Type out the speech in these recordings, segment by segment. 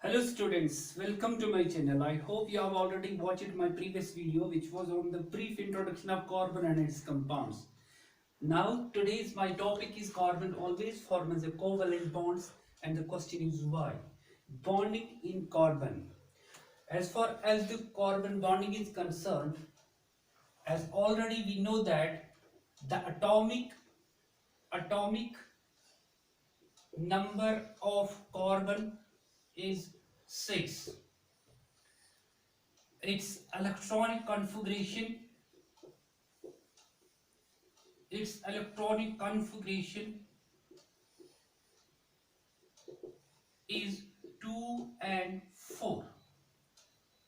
Hello students, welcome to my channel. I hope you have already watched my previous video which was on the brief introduction of carbon and its compounds. Now today's my topic is carbon always forms a covalent bonds and the question is why. Bonding in carbon. As far as the carbon bonding is concerned, as already we know that the atomic number of carbon is 6. Its electronic configuration is 2 and 4.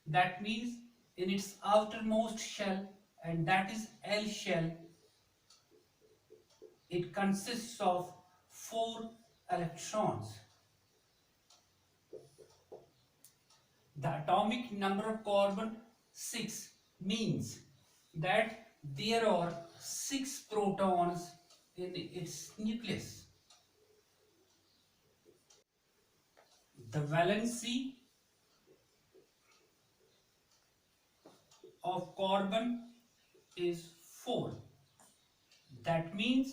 That means in its outermost shell, and that is L shell, it consists of 4 electrons. The atomic number of carbon 6 means that there are 6 protons in its nucleus. The valency of carbon is 4. That means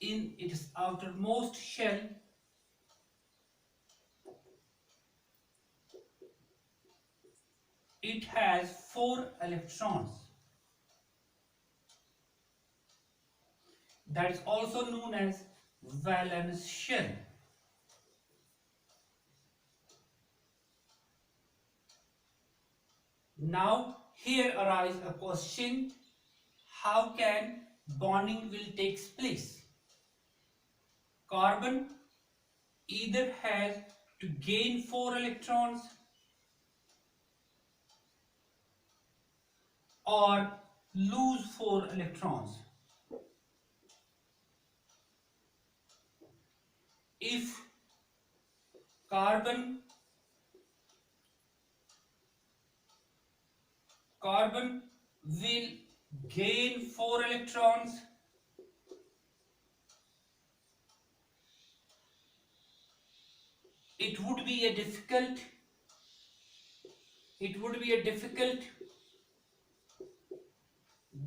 in its outermost shell it has 4 electrons. That is also known as valence shell. Now here arises a question, how can bonding will take place? Carbon either has to gain 4 electrons or lose 4 electrons. If carbon will gain 4 electrons, it would be a difficult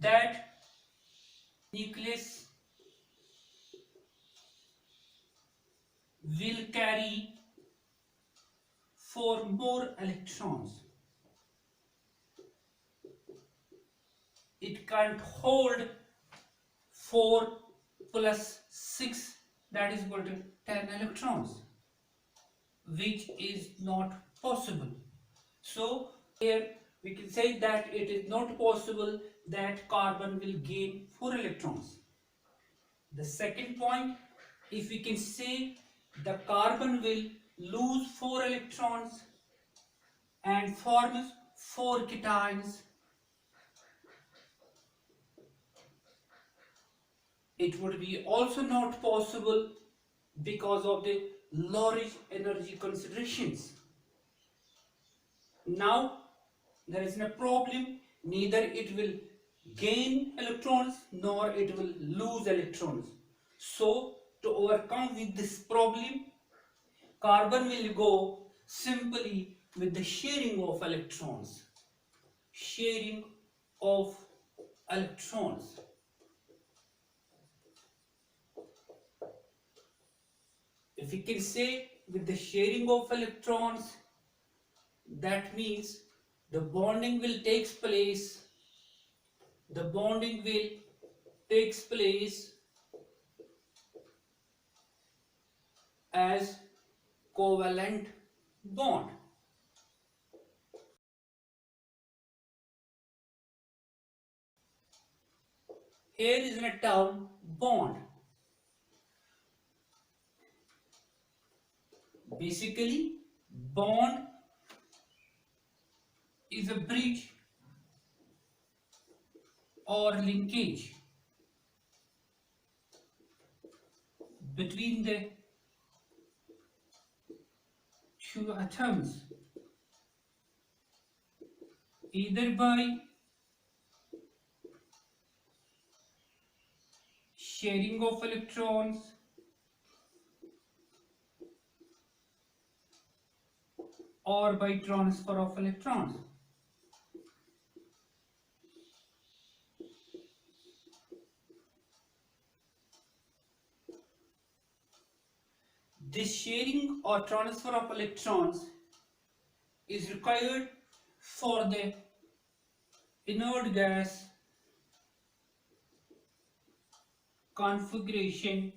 that nucleus will carry 4 more electrons. It can't hold 4 plus 6, that is equal to 10 electrons, which is not possible. So here we can say that it is not possible that carbon will gain 4 electrons. The second point, if we can say the carbon will lose 4 electrons and forms 4 cations, it would be also not possible because of the lowish energy considerations. Now there is no problem, neither it will gain electrons nor it will lose electrons. So to overcome with this problem, carbon will go simply with the sharing of electrons. Sharing of electrons. If we can say with the sharing of electrons, that means the bonding will takes place as covalent bond. Here is a term bond. Basically, bond is a bridge or linkage between the two atoms, either by sharing of electrons or by transfer of electrons. This sharing or transfer of electrons is required for the inert gas configuration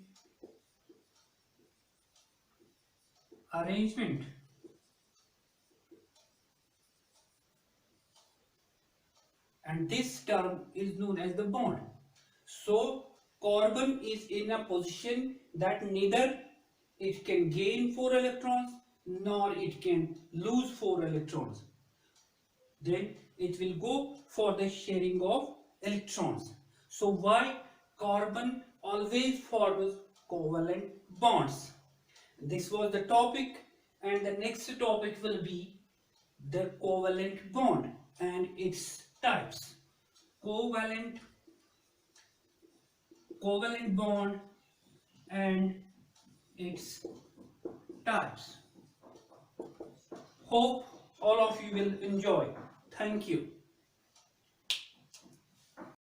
arrangement, and this term is known as the bond. So carbon is in a position that neither it can gain 4 electrons nor it can lose 4 electrons. Then it will go for the sharing of electrons. So why carbon always forms covalent bonds? This was the topic, and the next topic will be the covalent bond and its types. Covalent, covalent bond and its types. Hope all of you will enjoy. Thank you.